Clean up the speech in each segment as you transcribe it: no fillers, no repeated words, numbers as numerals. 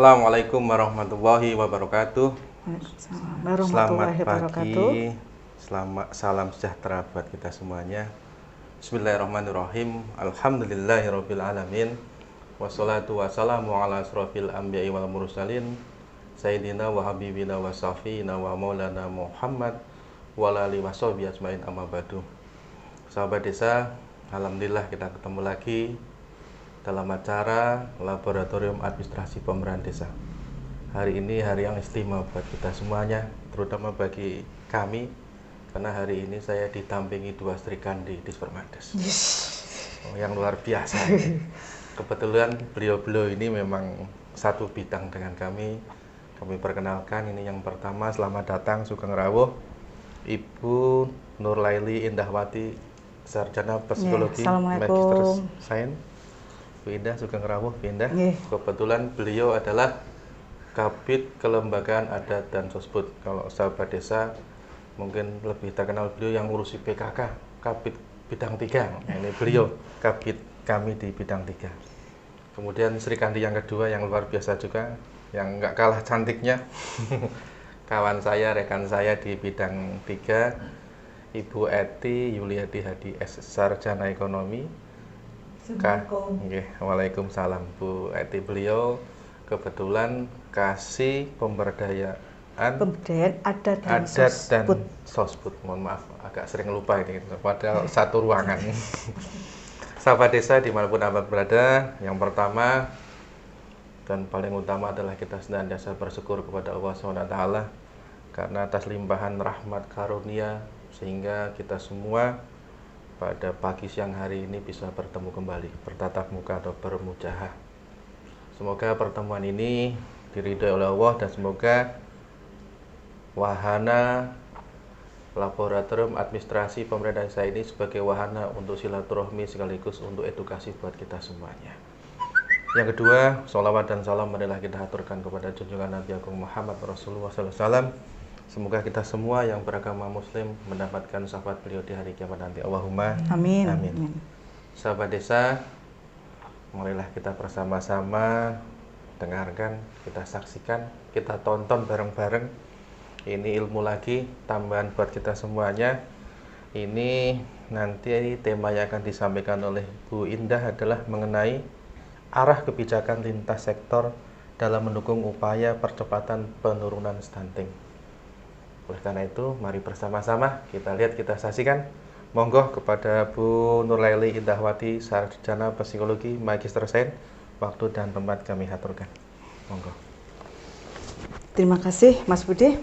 Assalamualaikum warahmatullahi wabarakatuh. Selamat pagi, salam sejahtera buat kita semuanya. Bismillahirrahmanirrahim. Alhamdulillahirabbil alamin. Wassalatu wassalamu ala asrofil anbiya'i wal mursalin Sayyidina wa habibina wa safina wa maulana Muhammad wa ala alihi washabihi ajmain, amma ba'du. Sahabat desa, alhamdulillah kita ketemu lagi dalam acara Laboratorium Administrasi Pemerintahan Desa. Hari ini hari yang istimewa buat kita semuanya, terutama bagi kami, karena hari ini saya didampingi dua Sri Kandi di Dispermades. Yang luar biasa. Kebetulan beliau-beliau ini memang satu bidang dengan kami. Kami perkenalkan, ini yang pertama, selamat datang Sugeng Rawuh, Ibu Nurlaili Indahwati, Sarjana Psikologi, Magister Sains. Bu Indah, Sugeng Rawuh, Bu Indah. Kebetulan beliau adalah Kabid Kelembagaan Adat dan Sosbud. Kalau sahabat desa mungkin lebih terkenal beliau yang ngurusi PKK, Kabid bidang 3. Ini beliau Kabid kami di bidang 3. Kemudian Sri Kandi yang kedua yang luar biasa juga, yang nggak kalah cantiknya. Kawan saya, rekan saya di bidang 3, Ibu Eti Yuliadi Hadi S, Sarjana Ekonomi. Waalaikumsalam Bu Eti. Beliau kebetulan kasih pemberdayaan adat dan sosbud. Mohon maaf, agak sering lupa ini padahal satu ruangan. Sahabat desa dimanapun Anda berada, yang pertama dan paling utama adalah kita senantiasa bersyukur kepada Allah SWT karena atas limpahan rahmat karunia sehingga kita semua pada pagi siang hari ini bisa bertemu kembali, bertatap muka atau bermujahah. Semoga pertemuan ini diridhoi oleh Allah dan semoga wahana Laboratorium Administrasi Pemerintahan Desa ini sebagai wahana untuk silaturahmi sekaligus untuk edukasi buat kita semuanya. Yang kedua, sholawat dan salam marilah kita haturkan kepada junjungan Nabi Agung Muhammad Rasulullah SAW. Semoga kita semua yang beragama Muslim mendapatkan syafaat beliau di hari kiamat nanti. Allahumma amin. Amin. Sahabat desa, marilah kita bersama-sama dengarkan, kita saksikan, kita tonton bareng-bareng. Ini ilmu lagi, tambahan buat kita semuanya. Ini nanti tema yang akan disampaikan oleh Bu Indah adalah mengenai arah kebijakan lintas sektor dalam mendukung upaya percepatan penurunan stunting. Oleh karena itu, mari bersama-sama kita lihat, kita saksikan. Monggo kepada Bu Nurlaili Indahwati, Sarjana Psikologi, Magister Sains. Waktu dan tempat kami haturkan. Monggo. Terima kasih Mas Budi.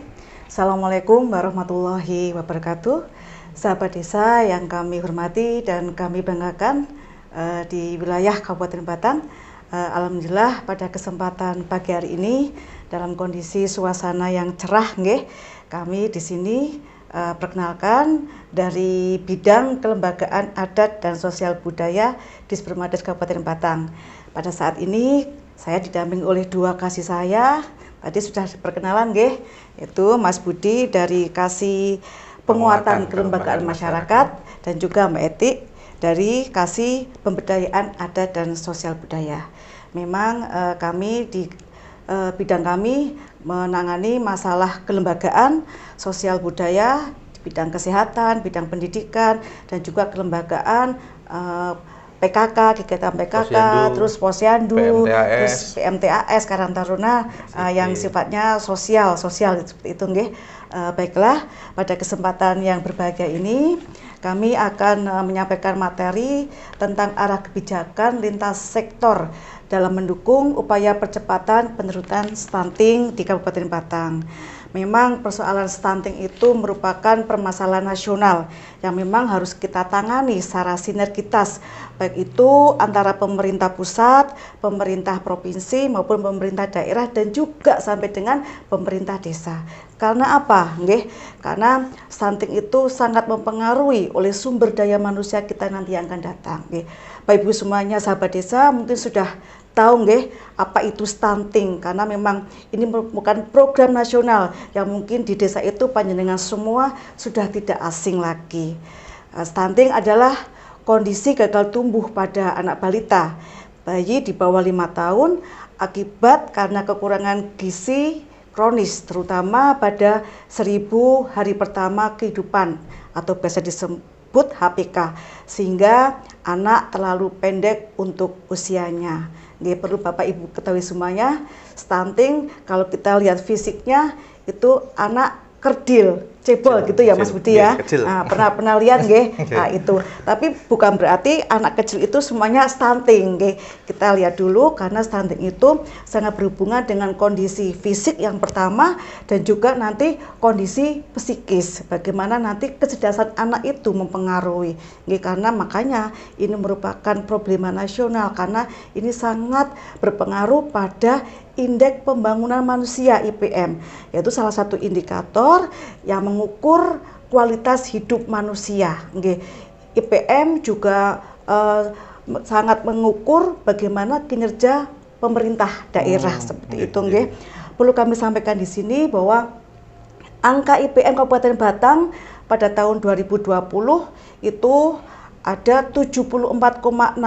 Assalamualaikum warahmatullahi wabarakatuh. Sahabat desa yang kami hormati dan kami banggakan di wilayah Kabupaten Batang. Alhamdulillah pada kesempatan pagi hari ini dalam kondisi suasana yang cerah, kami di sini perkenalkan dari bidang kelembagaan adat dan sosial budaya di Dispermades Kabupaten Batang. Pada saat ini saya didampingi oleh dua kasih saya. Tadi sudah perkenalan, itu Mas Budi dari Kasih Penguatan Kelembagaan Masyarakat dan juga Mbak Eti dari Kasih Pemberdayaan Adat dan Sosial Budaya. Memang kami di bidang kami menangani masalah kelembagaan sosial budaya di bidang kesehatan, bidang pendidikan, dan juga kelembagaan PKK, kegiatan PKK, Posyandu, terus Posyandu, PMTAS, terus PMTAS, Karang Taruna, yang sifatnya sosial seperti itu, baiklah, pada kesempatan yang berbahagia ini kami akan menyampaikan materi tentang arah kebijakan lintas sektor dalam mendukung upaya percepatan penurunan stunting di Kabupaten Batang. Memang persoalan stunting itu merupakan permasalahan nasional yang memang harus kita tangani secara sinergitas, baik itu antara pemerintah pusat, pemerintah provinsi maupun pemerintah daerah dan juga sampai dengan pemerintah desa. Karena apa? Karena stunting itu sangat mempengaruhi oleh sumber daya manusia kita nanti yang akan datang. Bapak Ibu semuanya, sahabat desa mungkin sudah tahu apa itu stunting, karena memang ini merupakan program nasional yang mungkin di desa itu panjenengan semua sudah tidak asing lagi. Stunting adalah kondisi gagal tumbuh pada anak balita, bayi di bawah 5 tahun akibat karena kekurangan gizi kronis, terutama pada 1000 hari pertama kehidupan atau biasa disebut HPK, sehingga anak terlalu pendek untuk usianya. Perlu Bapak Ibu ketahui semuanya, stunting kalau kita lihat fisiknya itu anak kerdil, cebol gitu ya Mas Budi ya. Nah, pernah lihat nggih? Nah, itu. Tapi bukan berarti anak kecil itu semuanya stunting nggih. Kita lihat dulu karena stunting itu sangat berhubungan dengan kondisi fisik yang pertama dan juga nanti kondisi psikis. Bagaimana nanti kecerdasan anak itu mempengaruhi. Nggih, karena makanya ini merupakan problema nasional karena ini sangat berpengaruh pada Indeks Pembangunan Manusia IPM, yaitu salah satu indikator yang mengukur kualitas hidup manusia. IPM juga sangat mengukur bagaimana kinerja pemerintah daerah seperti itu. Perlu kami sampaikan di sini bahwa angka IPM Kabupaten Batang pada tahun 2020 itu ada 74,69%.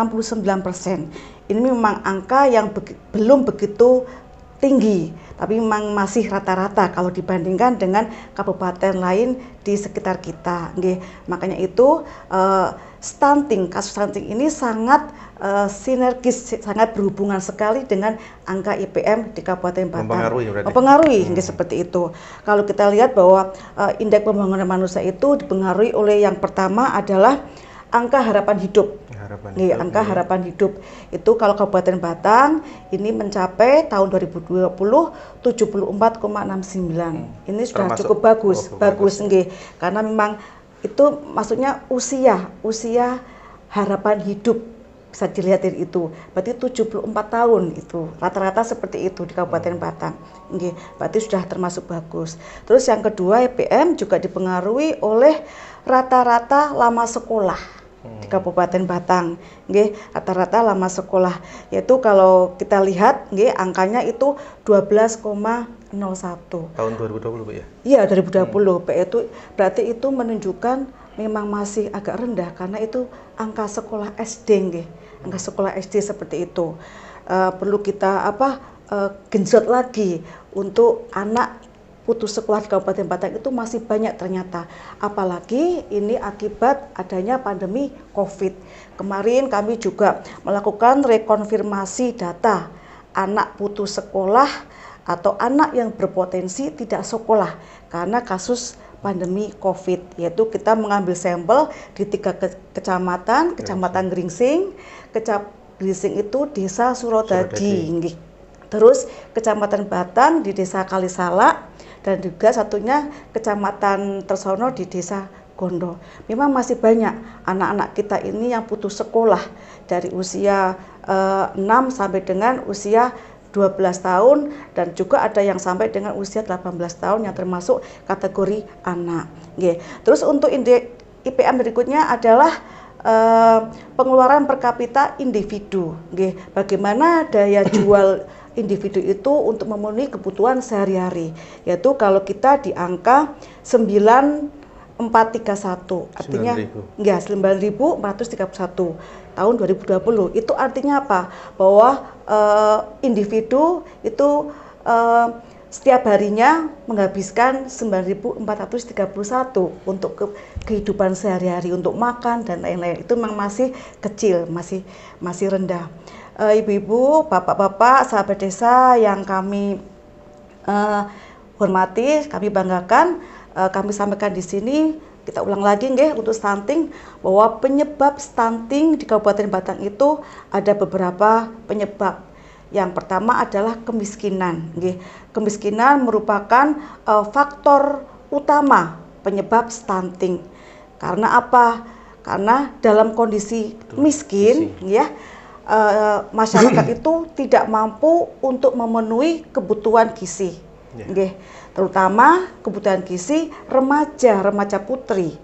Ini memang angka yang belum begitu tinggi, tapi memang masih rata-rata kalau dibandingkan dengan kabupaten lain di sekitar kita. Makanya itu kasus stunting ini sangat sinergis, sangat berhubungan sekali dengan angka IPM di Kabupaten Batang. Mempengaruhi seperti itu. Kalau kita lihat bahwa Indeks Pembangunan Manusia itu dipengaruhi oleh yang pertama adalah angka harapan hidup. Angka harapan hidup itu kalau Kabupaten Batang ini mencapai tahun 2020 74,69. Ini sudah cukup bagus. Karena memang itu maksudnya usia harapan hidup bisa dilihat dari itu. Berarti 74 tahun itu. Rata-rata seperti itu di Kabupaten Batang. Berarti sudah termasuk bagus. Terus yang kedua, IPM juga dipengaruhi oleh rata-rata lama sekolah di Kabupaten Batang. Rata-rata lama sekolah, yaitu kalau kita lihat angkanya itu 12,01 tahun 2020 Bu ya? Iya 2020. Itu berarti itu menunjukkan memang masih agak rendah karena itu angka sekolah SD. Angka sekolah SD seperti itu. Perlu kita genjot lagi untuk anak putus sekolah di Kabupaten Batang itu masih banyak ternyata. Apalagi ini akibat adanya pandemi COVID. Kemarin kami juga melakukan rekonfirmasi data anak putus sekolah atau anak yang berpotensi tidak sekolah karena kasus pandemi COVID, yaitu kita mengambil sampel di 3 kecamatan, Kecamatan Gringsing, Gringsing itu Desa Surodadi. Terus Kecamatan Batang di Desa Kalisala, dan juga satunya Kecamatan Tersono di Desa Gondo. Memang masih banyak anak-anak kita ini yang putus sekolah dari usia 6 sampai dengan usia 12 tahun dan juga ada yang sampai dengan usia 18 tahun yang termasuk kategori anak. Terus untuk indeks IPM berikutnya adalah pengeluaran per kapita individu. Bagaimana daya jual individu itu untuk memenuhi kebutuhan sehari-hari, yaitu kalau kita di angka 9.431, artinya 9.431 tahun 2020. Itu artinya apa? Bahwa individu itu setiap harinya menghabiskan 9.431 untuk kehidupan sehari-hari, untuk makan dan lain-lain. Itu memang masih kecil, masih rendah. Ibu-ibu, bapak-bapak, sahabat desa yang kami hormati, kami banggakan, kami sampaikan di sini, kita ulang lagi untuk stunting, bahwa penyebab stunting di Kabupaten Batang itu ada beberapa penyebab. Yang pertama adalah kemiskinan. Kemiskinan merupakan faktor utama penyebab stunting. Karena apa? Karena dalam kondisi miskin, masyarakat itu tidak mampu untuk memenuhi kebutuhan gizi, terutama kebutuhan gizi remaja putri,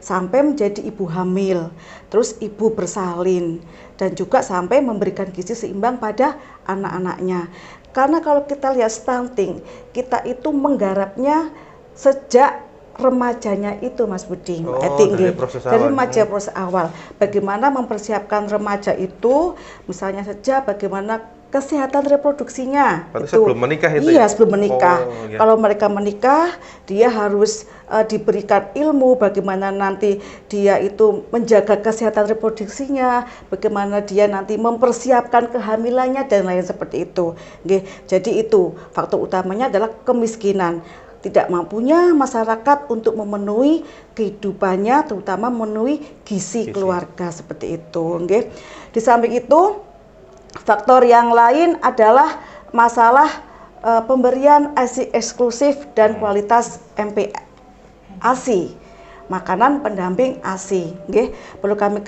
sampai menjadi ibu hamil, terus ibu bersalin, dan juga sampai memberikan gizi seimbang pada anak-anaknya. Karena kalau kita lihat stunting, kita itu menggarapnya sejak remajanya itu, Mas Budi. Dari remaja proses awal. Bagaimana mempersiapkan remaja itu, misalnya saja bagaimana kesehatan reproduksinya. Berarti sebelum menikah itu iya, ya? sebelum menikah. Iya. Kalau mereka menikah, dia harus diberikan ilmu bagaimana nanti dia itu menjaga kesehatan reproduksinya, bagaimana dia nanti mempersiapkan kehamilannya dan lain seperti itu. Nggih. Jadi itu faktor utamanya adalah kemiskinan. Tidak mampunya masyarakat untuk memenuhi kehidupannya, terutama memenuhi gizi keluarga seperti itu. Nggih. Di samping itu, faktor yang lain adalah masalah pemberian ASI eksklusif dan kualitas MPASI, makanan pendamping ASI. Nggih, perlu kami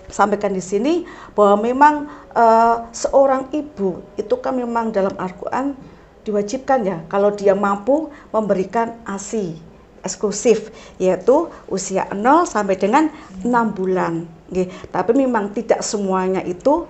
sampaikan di sini bahwa memang seorang ibu itu kan memang dalam Al-Quran diwajibkan ya kalau dia mampu memberikan ASI eksklusif, yaitu usia 0 sampai dengan 6 bulan. Nggih, tapi memang tidak semuanya itu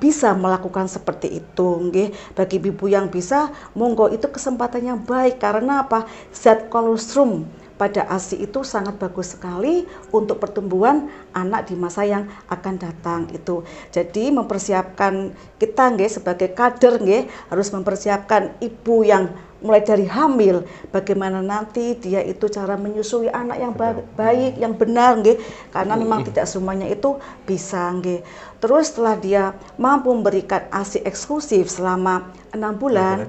bisa melakukan seperti itu. Nggih, bagi ibu yang bisa, monggo, itu kesempatan yang baik. Karena apa? Zat kolostrum pada ASI itu sangat bagus sekali untuk pertumbuhan anak di masa yang akan datang itu. Jadi mempersiapkan kita nggih sebagai kader nggih harus mempersiapkan ibu yang mulai dari hamil, bagaimana nanti dia itu cara menyusui anak yang baik, yang benar nggih. Karena memang tidak semuanya itu bisa nggih. Terus setelah dia mampu memberikan ASI eksklusif selama 6 bulan,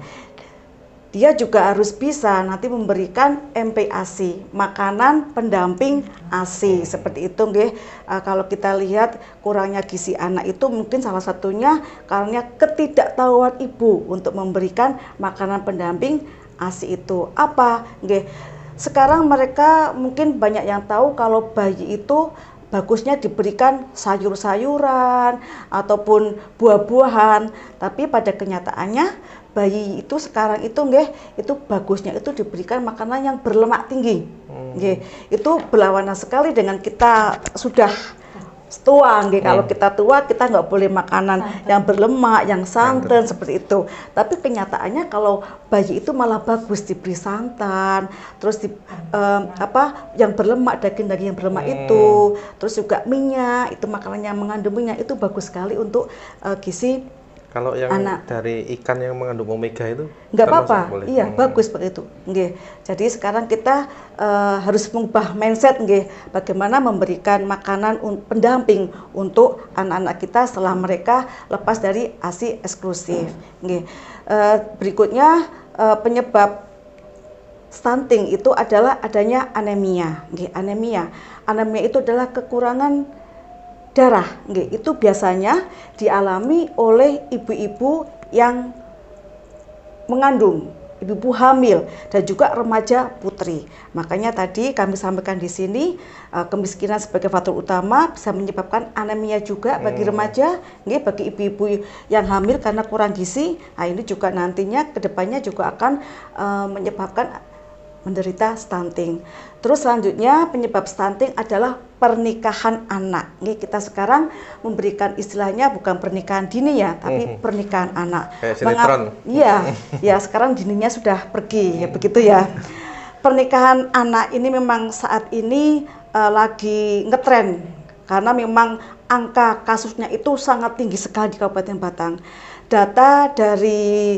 dia juga harus bisa nanti memberikan MPASI, makanan pendamping ASI, seperti itu nggih. Kalau kita lihat kurangnya gizi anak itu mungkin salah satunya karena ketidaktahuan ibu untuk memberikan makanan pendamping ASI itu. Apa nggih? Sekarang mereka mungkin banyak yang tahu kalau bayi itu bagusnya diberikan sayur-sayuran ataupun buah-buahan, tapi pada kenyataannya bayi itu sekarang itu nggih, itu bagusnya itu diberikan makanan yang berlemak tinggi. Nggih, itu berlawanan sekali dengan kita sudah tua nggih. Kalau kita tua kita nggak boleh makanan yang berlemak, yang santan seperti itu. Tapi kenyataannya kalau bayi itu malah bagus diberi santan, terus yang berlemak, daging-daging yang berlemak itu, terus juga minyak, itu makanan yang mengandung minyak itu bagus sekali untuk gizi. Kalau yang dari ikan yang mengandung omega itu nggak apa-apa, iya bagus seperti itu. Nggih. Jadi sekarang kita harus mengubah mindset nggih, bagaimana memberikan makanan pendamping untuk anak-anak kita setelah mereka lepas dari ASI eksklusif. Nggih. Berikutnya penyebab stunting itu adalah adanya anemia. Nggih, anemia. Anemia itu adalah kekurangan darah, nggih. Itu biasanya dialami oleh ibu-ibu yang mengandung, ibu-ibu hamil dan juga remaja putri. Makanya tadi kami sampaikan di sini kemiskinan sebagai faktor utama bisa menyebabkan anemia juga bagi remaja, nggih, bagi ibu-ibu yang hamil karena kurang gizi. Nah, ini juga nantinya kedepannya juga akan menyebabkan menderita stunting. Terus selanjutnya penyebab stunting adalah pernikahan anak. Nih, kita sekarang memberikan istilahnya bukan pernikahan dini ya, tapi pernikahan anak. Kayak sinetron. Iya, ya sekarang dininya sudah pergi, ya begitu ya. Pernikahan anak ini memang saat ini lagi ngetren karena memang angka kasusnya itu sangat tinggi sekali di Kabupaten Batang. Data dari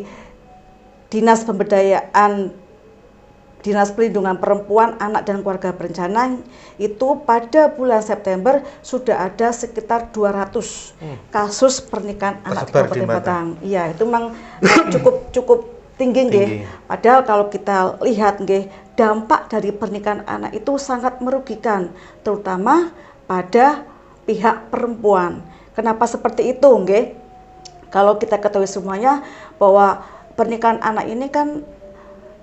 Dinas Pemberdayaan Dinas Perlindungan Perempuan, Anak dan Keluarga Berencana itu pada bulan September sudah ada sekitar 200 kasus pernikahan anak di Kabupaten Batang. Iya, itu memang cukup tinggi nggih. Padahal kalau kita lihat nggih, dampak dari pernikahan anak itu sangat merugikan, terutama pada pihak perempuan. Kenapa seperti itu nggih? Kalau kita ketahui semuanya bahwa pernikahan anak ini kan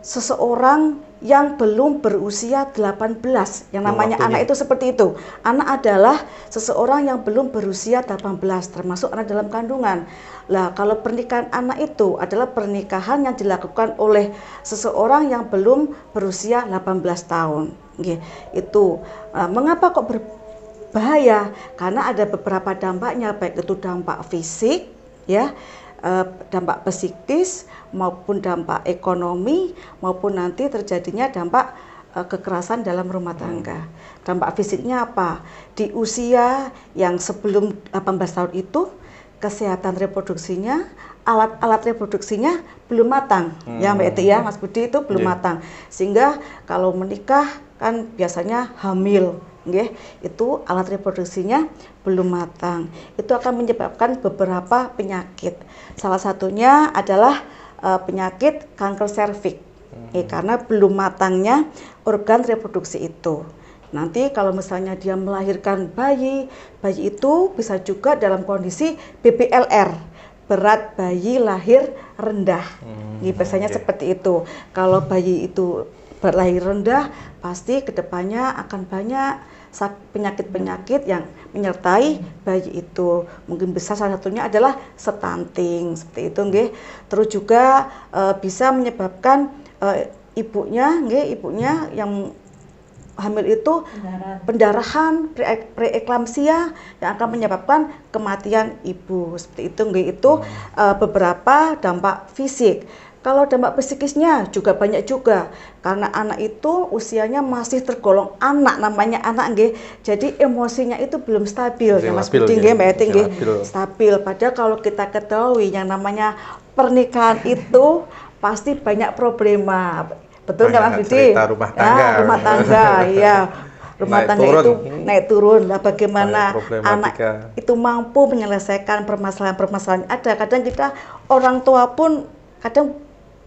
seseorang yang belum berusia 18, yang namanya anak itu seperti itu. Anak adalah seseorang yang belum berusia 18, termasuk anak dalam kandungan. Lah, kalau pernikahan anak itu adalah pernikahan yang dilakukan oleh seseorang yang belum berusia 18 tahun. Itu mengapa kok berbahaya? Karena ada beberapa dampaknya, baik itu dampak fisik, ya, dampak psikis maupun dampak ekonomi maupun nanti terjadinya dampak kekerasan dalam rumah tangga. Dampak fisiknya apa? Di usia yang sebelum 18 tahun itu kesehatan reproduksinya alat-alat reproduksinya belum matang, ya Mbak Eti ya, Mas Budi, itu belum matang. Sehingga kalau menikah kan biasanya hamil, nggih, itu alat reproduksinya belum matang. Itu akan menyebabkan beberapa penyakit. Salah satunya adalah penyakit kanker serviks, karena belum matangnya organ reproduksi itu. Nanti kalau misalnya dia melahirkan bayi itu bisa juga dalam kondisi BBLR, berat bayi lahir rendah. Biasanya seperti itu. Kalau bayi itu berlahir rendah, pasti kedepannya akan banyak penyakit-penyakit yang menyertai bayi itu. Mungkin bisa salah satunya adalah stunting, seperti itu, nggih. Terus juga bisa menyebabkan ibunya yang hamil itu pendarahan, preeklamsia yang akan menyebabkan kematian ibu. Seperti itu, nggih, itu beberapa dampak fisik. Kalau dampak psikisnya juga banyak juga, karena anak itu usianya masih tergolong anak, namanya anak, nggih. Jadi emosinya itu belum stabil, ya Mas Budi, nggih, Mbak Eti, nggih. Stabil. Padahal kalau kita ketahui yang namanya pernikahan itu pasti banyak problema. Betul nggak Mas Budi? Rumah tangga. Ya, rumah tangga, ya. Rumah tangga itu naik turun. Lah bagaimana anak itu mampu menyelesaikan permasalahan-permasalahan ada. Kadang kita orang tua pun kadang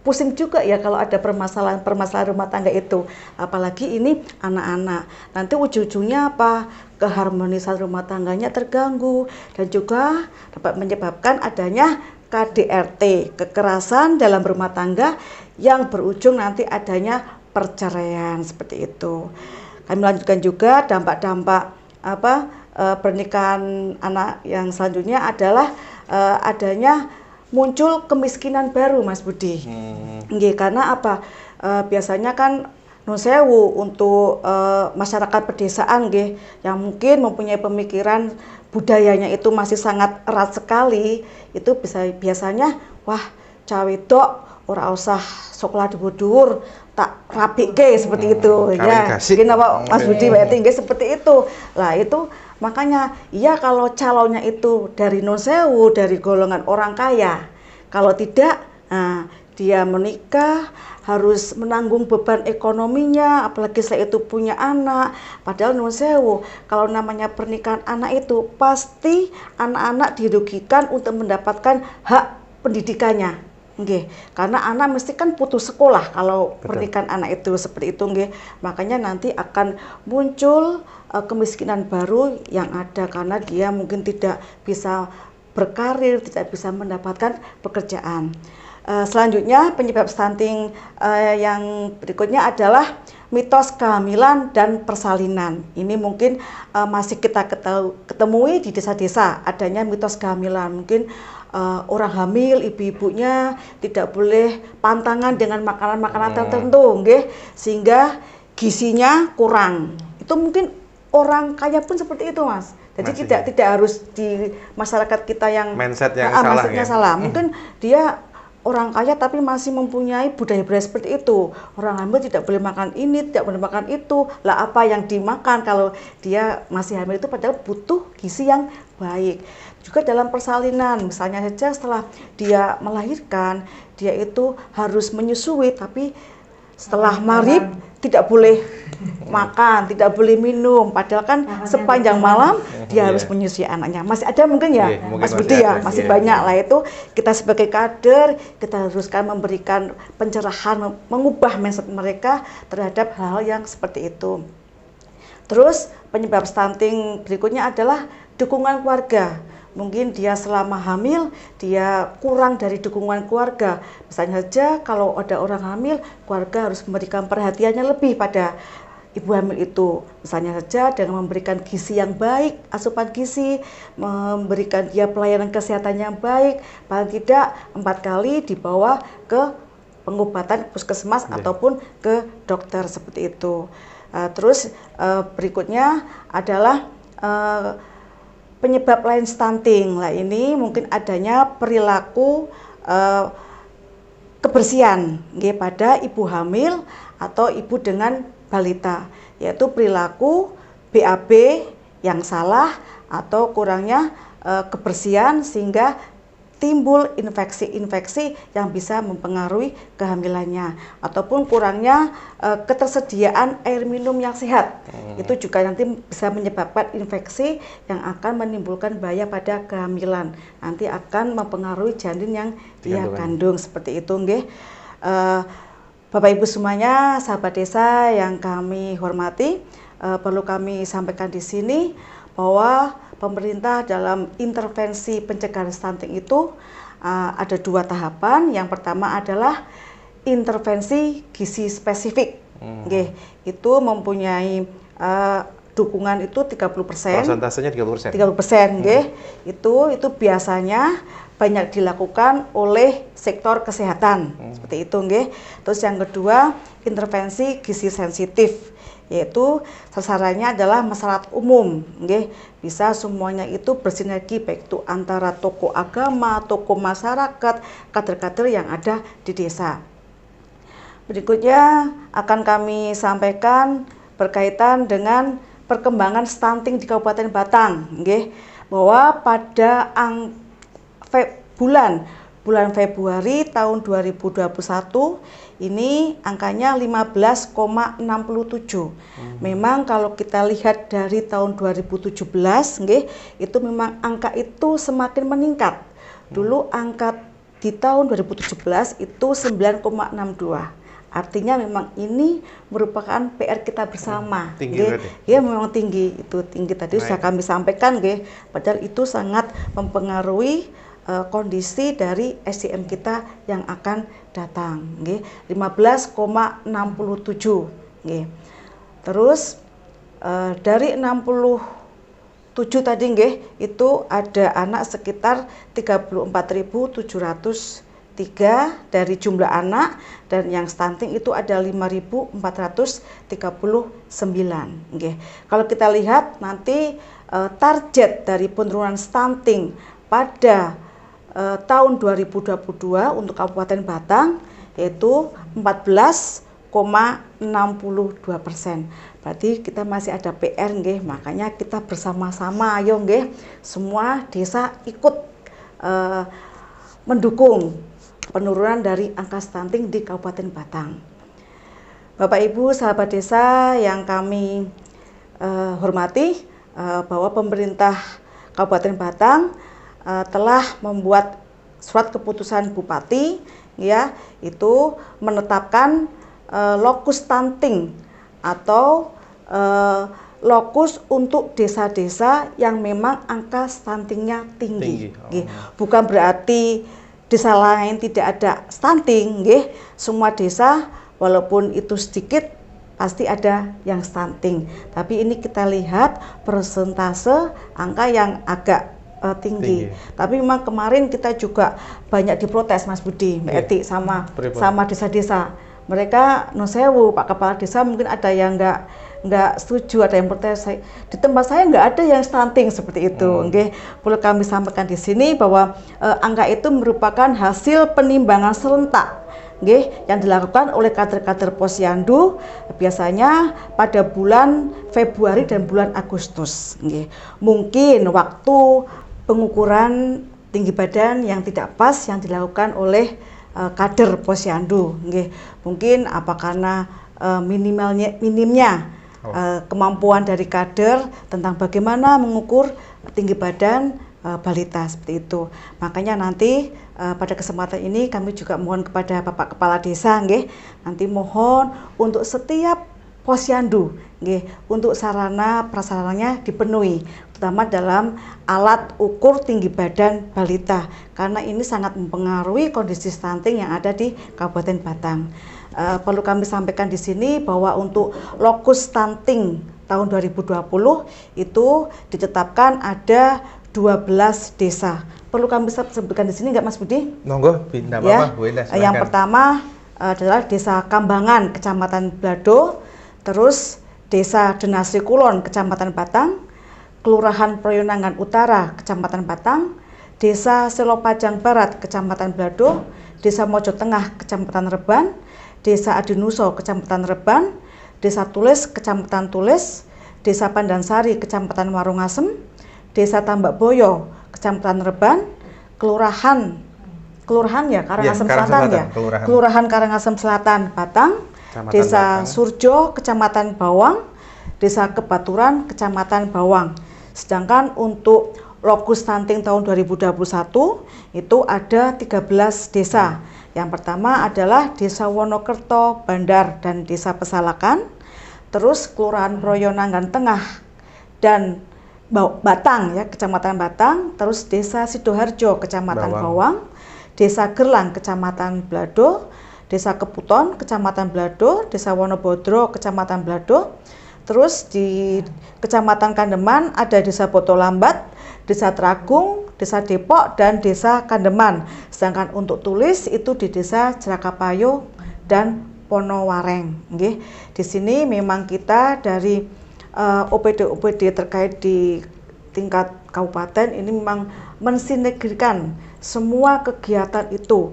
pusing juga ya kalau ada permasalahan rumah tangga itu. Apalagi ini anak-anak. Nanti ujung-ujungnya apa? Keharmonisan rumah tangganya terganggu dan juga dapat menyebabkan adanya KDRT, kekerasan dalam rumah tangga yang berujung nanti adanya perceraian, seperti itu. Kami lanjutkan juga dampak-dampak pernikahan anak yang selanjutnya adalah adanya muncul kemiskinan baru, Mas Budi. Nggih, karena apa? Biasanya kan nun sewu untuk masyarakat pedesaan, nggih, yang mungkin mempunyai pemikiran budayanya itu masih sangat erat sekali, itu biasanya wah cawe wedok ora usah sekolah dhuwur-dhuwur tak rapike seperti itu ya. Mungkin apa Mas Budi Mbak Eti, seperti itu. Lah itu makanya ya kalau calonnya itu dari nun sewu, dari golongan orang kaya. Kalau tidak, dia menikah harus menanggung beban ekonominya, apalagi setelah itu punya anak. Padahal nun sewu, kalau namanya pernikahan anak itu pasti anak-anak dirugikan untuk mendapatkan hak pendidikannya, nggih. Karena anak mesti kan putus sekolah kalau pernikahan anak itu seperti itu, nggih. Makanya nanti akan muncul kemiskinan baru yang ada karena dia mungkin tidak bisa berkarir, tidak bisa mendapatkan pekerjaan. Selanjutnya penyebab stunting yang berikutnya adalah mitos kehamilan dan persalinan. Ini mungkin masih kita ketemui di desa-desa adanya mitos kehamilan. Mungkin orang hamil, ibu-ibunya tidak boleh pantangan dengan makanan-makanan tertentu, nggih, sehingga gizinya kurang. Itu mungkin orang kaya pun seperti itu, Mas. Jadi tidak harus di masyarakat kita yang mindset yang salah, ya? Salah. Mungkin dia orang kaya tapi masih mempunyai budaya-budaya seperti itu. Orang hamil tidak boleh makan ini, tidak boleh makan itu. Lah apa yang dimakan kalau dia masih hamil itu padahal butuh gizi yang baik. Juga dalam persalinan, misalnya saja setelah dia melahirkan, dia itu harus menyusui, tapi setelah maghrib tidak boleh makan, tidak boleh minum, padahal kan sepanjang malam dia harus menyusui anaknya. Masih ada mungkin ya, Mas Budi ya, masih banyak lah itu. Kita sebagai kader, kita haruskan memberikan pencerahan, mengubah mindset mereka terhadap hal yang seperti itu. Terus penyebab stunting berikutnya adalah dukungan keluarga. Mungkin dia selama hamil, dia kurang dari dukungan keluarga. Misalnya saja kalau ada orang hamil, keluarga harus memberikan perhatiannya lebih pada ibu hamil itu. Misalnya saja dengan memberikan gizi yang baik, asupan gizi, memberikan dia pelayanan kesehatan yang baik, paling tidak 4 kali dibawa ke pengobatan puskesmas ataupun ke dokter, seperti itu. Terus berikutnya adalah penyebab lain stunting. Lah ini mungkin adanya perilaku kebersihan pada ibu hamil atau ibu dengan balita, yaitu perilaku BAB yang salah atau kurangnya kebersihan sehingga timbul infeksi-infeksi yang bisa mempengaruhi kehamilannya, ataupun kurangnya ketersediaan air minum yang sehat. Itu juga nanti bisa menyebabkan infeksi yang akan menimbulkan bahaya pada kehamilan. Nanti akan mempengaruhi janin yang dia kandung, seperti itu nggih. Bapak Ibu semuanya, sahabat desa yang kami hormati, perlu kami sampaikan di sini bahwa pemerintah dalam intervensi pencegahan stunting itu ada 2 tahapan. Yang pertama adalah intervensi gizi spesifik. Itu mempunyai dukungan itu 30%. Persentasenya 30%. 30%, itu biasanya banyak dilakukan oleh sektor kesehatan, seperti itu, Terus yang kedua, intervensi gizi sensitif, yaitu sasarannya adalah masyarakat umum, bisa semuanya itu bersinergi, baik itu antara tokoh agama, tokoh masyarakat, kader-kader yang ada di desa. Berikutnya akan kami sampaikan berkaitan dengan perkembangan stunting di Kabupaten Batang, bahwa pada bulan Februari tahun 2021 ini angkanya 15,67. Memang kalau kita lihat dari tahun 2017, itu memang angka itu semakin meningkat. Dulu angka di tahun 2017 itu 9,62. Artinya memang ini merupakan PR kita bersama. Ya, memang tinggi, itu tinggi tadi sudah kami sampaikan, padahal itu sangat mempengaruhi kondisi dari SDM kita yang akan datang, 15,67. Terus dari 67 tadi, itu ada anak sekitar 34.703 dari jumlah anak, dan yang stunting itu ada 5.439. Kalau kita lihat nanti target dari penurunan stunting pada tahun 2022 untuk Kabupaten Batang yaitu 14,62%. Berarti kita masih ada PR, makanya kita bersama-sama, ayo semua desa ikut mendukung penurunan dari angka stunting di Kabupaten Batang. Bapak Ibu sahabat desa yang kami hormati, bahwa pemerintah Kabupaten Batang telah membuat surat keputusan Bupati, itu menetapkan lokus stunting atau lokus untuk desa-desa yang memang angka stuntingnya tinggi. Bukan berarti desa lain tidak ada stunting, semua desa walaupun itu sedikit pasti ada yang stunting. Tapi ini kita lihat persentase angka yang agak tinggi. Tapi memang kemarin kita juga banyak diprotes, Mas Budi, Mbak Eti, sama desa-desa. Mereka nusewu, Pak Kepala Desa mungkin ada yang nggak setuju, ada yang protes. Di tempat saya nggak ada yang stunting seperti itu. Perlu kami sampaikan di sini bahwa angka itu merupakan hasil penimbangan serentak, yang dilakukan oleh kader-kader Posyandu biasanya pada bulan Februari dan bulan Agustus. Mungkin waktu pengukuran tinggi badan yang tidak pas yang dilakukan oleh kader Posyandu, mungkin apa karena minimnya kemampuan dari kader tentang bagaimana mengukur tinggi badan balita, seperti itu. Makanya nanti pada kesempatan ini kami juga mohon kepada Bapak Kepala Desa, nanti mohon untuk setiap Posyandu, untuk sarana prasarananya dipenuhi, terutama dalam alat ukur tinggi badan balita, karena ini sangat mempengaruhi kondisi stunting yang ada di Kabupaten Batang. Perlu kami sampaikan di sini bahwa untuk lokus stunting tahun 2020 itu ditetapkan ada 12 desa. Perlu kami sampaikan di sini nggak, Mas Budi? Monggo, Yang pertama adalah Desa Kambangan, Kecamatan Blado, terus Desa Denasri Kulon, Kecamatan Batang, Kelurahan Proyonangan Utara, Kecamatan Batang, Desa Selopajang Barat, Kecamatan Blado, Desa Mojo Tengah, Kecamatan Reban, Desa Adinuso, Kecamatan Reban, Desa Tulis, Kecamatan Tulis, Desa Pandansari, Kecamatan Warungasem, Desa Tambak Boyo, Kecamatan Reban, kelurahan ya Karangasem Karangasem Selatan ya, Kelurahan Karangasem Selatan Batang, Desa Batang. Surjo, Kecamatan Bawang, Desa Kebaturan, Kecamatan Bawang. Sedangkan untuk lokus stunting tahun 2021 itu ada 13 desa. Yang pertama adalah Desa Wonokerto, Bandar, dan Desa Pesalakan. Terus Kelurahan Proyonanggan Tengah dan Batang ya, Kecamatan Batang. Terus Desa Sidoharjo, Kecamatan Bawang. Desa Gerlang, Kecamatan Blado, Desa Keputon, Kecamatan Blado, Desa Wonobodro, Kecamatan Blado. Terus di Kecamatan Kandeman ada Desa Botolambat, Desa Tragung, Desa Depok, dan Desa Kandeman. Sedangkan untuk tulis itu di Desa Jerakapayo dan Ponowareng. Nggih. Di sini memang kita dari OPD terkait di tingkat kabupaten ini memang mensinergikan semua kegiatan itu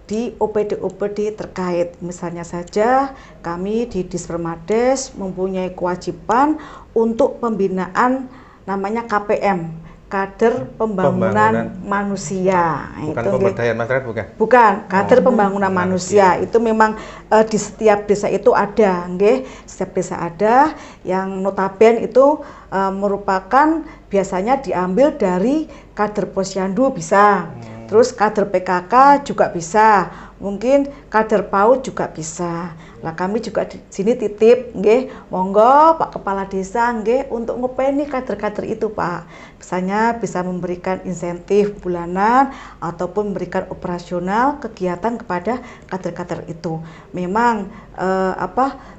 di OPD terkait. Misalnya saja kami di Dispermades mempunyai kewajiban untuk pembinaan namanya KPM, Kader Pembangunan Manusia. Bukan pemberdayaan masyarakat, bukan? Bukan, kader pembangunan manusia. Itu memang di setiap desa itu ada, nggih. Setiap desa ada yang notaben itu merupakan biasanya diambil dari kader Posyandu bisa. Terus kader PKK juga bisa, mungkin kader PAUD juga bisa. Lah kami juga di sini titip, nggih, monggo Pak Kepala Desa, nggih, untuk ngopeni kader-kader itu Pak. Misalnya bisa memberikan insentif bulanan ataupun memberikan operasional kegiatan kepada kader-kader itu. Memang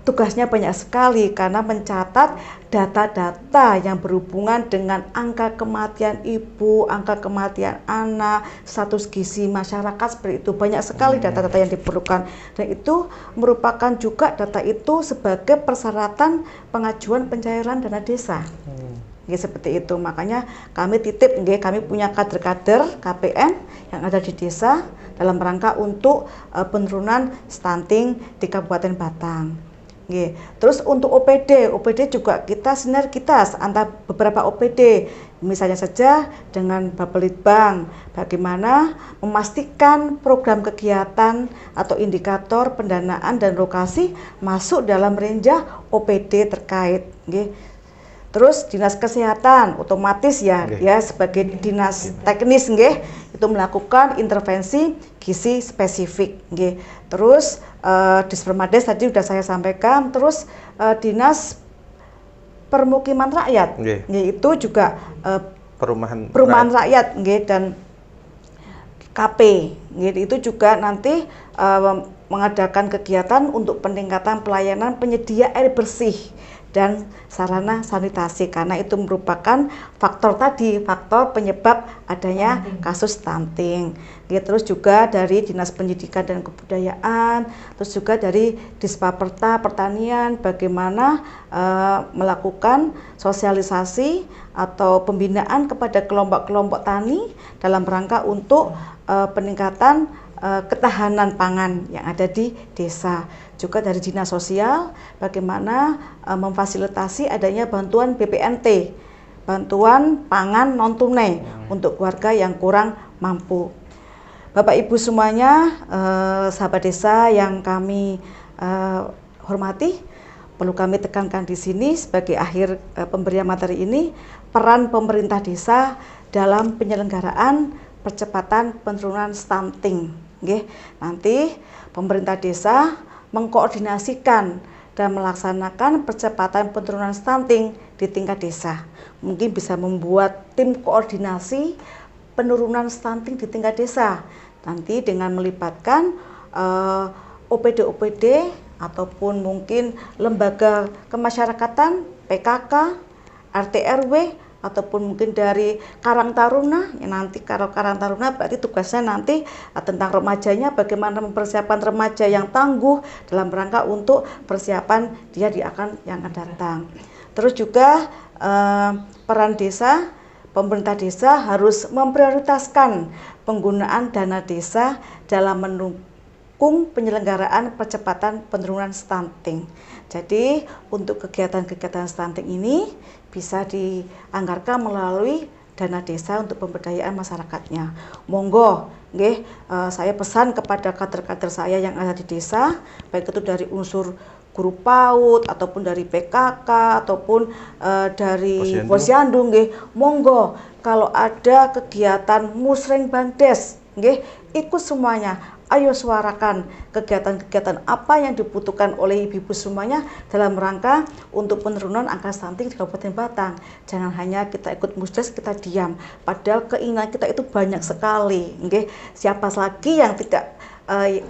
tugasnya banyak sekali karena mencatat data-data yang berhubungan dengan angka kematian ibu, angka kematian anak, status gizi masyarakat, seperti itu. Banyak sekali data-data yang diperlukan, dan itu merupakan juga data itu sebagai persyaratan pengajuan pencairan dana desa. Seperti itu. Makanya kami titip, kami punya kader-kader KPM yang ada di desa dalam rangka untuk penurunan stunting di Kabupaten Batang. Terus untuk OPD juga kita sinergitas antara beberapa OPD. Misalnya saja dengan Bapelitbang, bagaimana memastikan program kegiatan atau indikator pendanaan dan lokasi masuk dalam renjah OPD terkait. Terus dinas kesehatan otomatis ya sebagai dinas teknis itu melakukan intervensi gizi spesifik. Terus Dispermades tadi sudah saya sampaikan. Terus dinas permukiman rakyat itu juga perumahan rakyat dan KP itu juga nanti mengadakan kegiatan untuk peningkatan pelayanan penyedia air bersih dan sarana sanitasi, karena itu merupakan faktor penyebab adanya kasus stunting. Terus juga dari Dinas Pendidikan dan Kebudayaan, terus juga dari Dispaperta Pertanian, bagaimana melakukan sosialisasi atau pembinaan kepada kelompok-kelompok tani dalam rangka untuk peningkatan ketahanan pangan yang ada di desa. Juga dari Dinas Sosial, bagaimana memfasilitasi adanya bantuan BPNT, bantuan pangan non tunai untuk keluarga yang kurang mampu. Bapak Ibu semuanya, sahabat desa yang kami hormati, perlu kami tekankan di sini sebagai akhir pemberian materi ini, peran pemerintah desa dalam penyelenggaraan percepatan penurunan stunting. Nanti pemerintah desa mengkoordinasikan dan melaksanakan percepatan penurunan stunting di tingkat desa. Mungkin bisa membuat tim koordinasi penurunan stunting di tingkat desa. Nanti dengan melibatkan OPD ataupun mungkin lembaga kemasyarakatan, PKK, RT RW, ataupun mungkin dari Karang Taruna. Nanti kalau Karang Taruna berarti tugasnya nanti tentang remajanya, bagaimana mempersiapkan remaja yang tangguh dalam rangka untuk persiapan dia yang akan datang. Terus juga peran desa, pemerintah desa harus memprioritaskan penggunaan dana desa dalam mendukung penyelenggaraan percepatan penurunan stunting. Jadi untuk kegiatan-kegiatan stunting ini bisa dianggarkan melalui dana desa untuk pemberdayaan masyarakatnya. Monggo, nggih, saya pesan kepada kader-kader saya yang ada di desa, baik itu dari unsur guru PAUD ataupun dari PKK ataupun dari Posyandu, nggih, monggo kalau ada kegiatan Musreng Bandes, nggih, ikut semuanya. Ayo suarakan kegiatan-kegiatan apa yang dibutuhkan oleh ibu-ibu semuanya dalam rangka untuk penurunan angka stunting di Kabupaten Batang. Jangan hanya kita ikut musdes, kita diam. Padahal keinginan kita itu banyak sekali. Nggih, siapa lagi yang tidak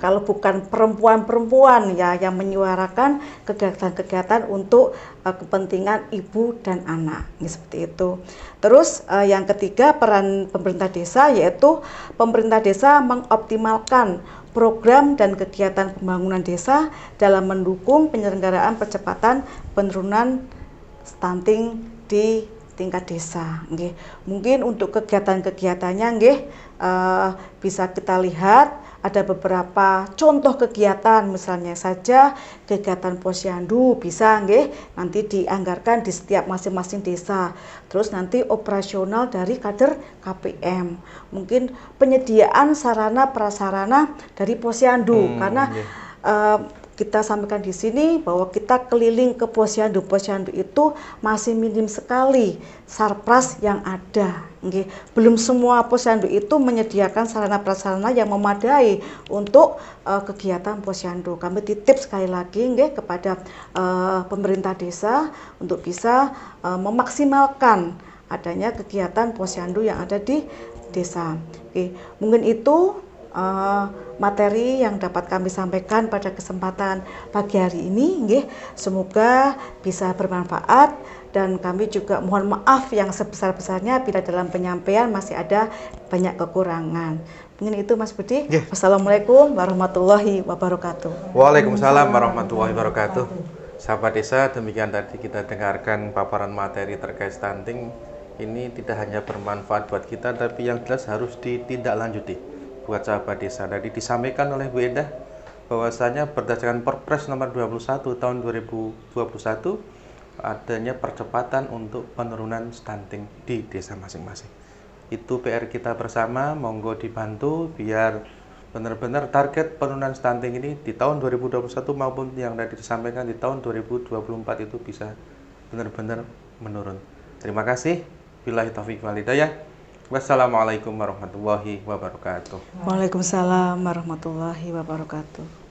kalau bukan perempuan-perempuan ya yang menyuarakan kegiatan-kegiatan untuk kepentingan ibu dan anak, seperti itu. Terus yang ketiga, peran pemerintah desa, yaitu pemerintah desa mengoptimalkan program dan kegiatan pembangunan desa dalam mendukung penyelenggaraan percepatan penurunan stunting di tingkat desa. Nggih. Mungkin untuk kegiatan-kegiatannya nggih, bisa kita lihat ada beberapa contoh kegiatan, misalnya saja kegiatan Posyandu bisa nggih nanti dianggarkan di setiap masing-masing desa. Terus nanti operasional dari kader KPM. Mungkin penyediaan sarana prasarana dari Posyandu karena kita sampaikan di sini bahwa kita keliling ke Posyandu. Posyandu itu masih minim sekali sarpras yang ada. Nggih. Belum semua Posyandu itu menyediakan sarana prasarana yang memadai untuk kegiatan Posyandu. Kami titip sekali lagi nggih kepada pemerintah desa untuk bisa memaksimalkan adanya kegiatan Posyandu yang ada di desa. Oke. Mungkin itu materi yang dapat kami sampaikan pada kesempatan pagi hari ini, nggih. Semoga bisa bermanfaat dan kami juga mohon maaf yang sebesar-besarnya bila dalam penyampaian masih ada banyak kekurangan. Mungkin itu Mas Budi. Yeah. Wassalamualaikum warahmatullahi wabarakatuh. Waalaikumsalam warahmatullahi wabarakatuh. Sahabat desa, demikian tadi kita dengarkan paparan materi terkait stunting. Ini tidak hanya bermanfaat buat kita, tapi yang jelas harus ditindaklanjuti buat sahabat desa. Tadi disampaikan oleh Bu Endah bahwasanya berdasarkan Perpres nomor 21 tahun 2021 adanya percepatan untuk penurunan stunting di desa masing-masing. Itu PR kita bersama, monggo dibantu biar benar-benar target penurunan stunting ini di tahun 2021 maupun yang tadi disampaikan di tahun 2024 itu bisa benar-benar menurun. Terima kasih. Billahi taufiq wal hidayah. Wassalamualaikum warahmatullahi wabarakatuh. Waalaikumsalam warahmatullahi wabarakatuh.